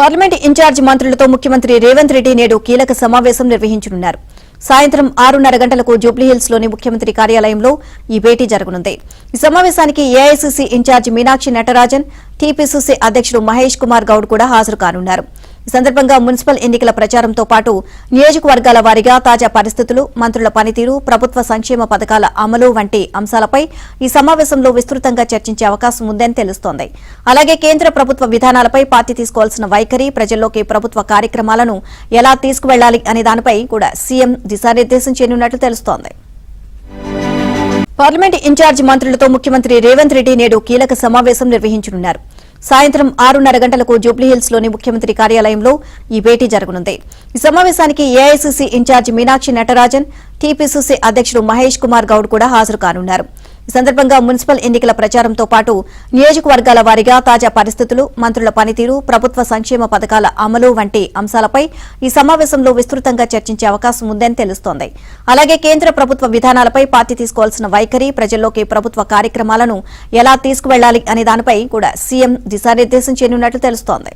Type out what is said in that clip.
Parliament incharge మంత్రులతో ముఖ్యమంత్రి రేవంత్ రెడ్డి నేడు కీలక సమావేశం నిర్వహించనున్నారు. సాయంత్రం 6:30 గంటలకు జూబ్లీహిల్స్ లోని ముఖ్యమంత్రి కార్యాలయంలో ఈ భేటీ జరగనుంది. ఈ సమావేశానికి AICC incharge Meenakshi Natarajan, TPCC అధ్యకుడు మహేష్ కుమార్ గౌడ్ కూడా హాజరు కానున్నారు. ఈ సందర్భంగా మున్సిపల్ ఎన్నికల ప్రచారంతో పాటు నియోజకవర్గాల వారీగా తాజా పరిస్థితులు, మంత్రుల పనితీరు, ప్రభుత్వ సంక్షేమ పథకాల అమలు వంటి అంశాలపై ఈ సమావేశంలో విస్తృతంగా చర్చించే అవకాశం ఉందని తెలుస్తోంది. అలాగే కేంద్ర ప్రభుత్వ విధానాలపై పార్టీ తీసుకోవాల్సిన వైఖరి, ప్రజల్లోకి ప్రభుత్వ కార్యక్రమాలను ఎలా తీసుకువెళ్లాలి అనే దానిపై కూడా సీఎం దిశానిర్దేశం చేయనున్నట్లు తెలుస్తోంది. పార్లమెంట్ ఇన్ఛార్జి మంత్రులతో ముఖ్యమంత్రి రేవంత్ రెడ్డి నేడు కీలక సమావేశం నిర్వహించనున్నారు. సాయంత్రం 6:30 గంటలకు జూబ్లీహిల్స్ లోని ముఖ్యమంత్రి కార్యాలయంలో ఈ భేటీ జరగనుంది. ఈ సమావేశానికి AICC incharge Meenakshi Natarajan, TPCC అధ్యకుడు మహేష్ కుమార్ గౌడ్ కూడా హాజరు కానున్నారు. ఈ సందర్భంగా మున్సిపల్ ఎన్నికల ప్రచారంతో పాటు నియోజకవర్గాల వారీగా తాజా పరిస్థితులు, మంత్రుల పనితీరు, ప్రభుత్వ సంక్షేమ పథకాల అమలు వంటి అంశాలపై ఈ సమావేశంలో విస్తృతంగా చర్చించే అవకాశం ఉందని తెలుస్తోంది. అలాగే కేంద్ర ప్రభుత్వ విధానాలపై పార్టీ తీసుకోవాల్సిన వైఖరి, ప్రజల్లోకి ప్రభుత్వ కార్యక్రమాలను ఎలా తీసుకువెళ్లాలి అనే దానిపై కూడా సీఎం దిశానిర్దేశం చేయనున్నట్లు తెలుస్తోంది.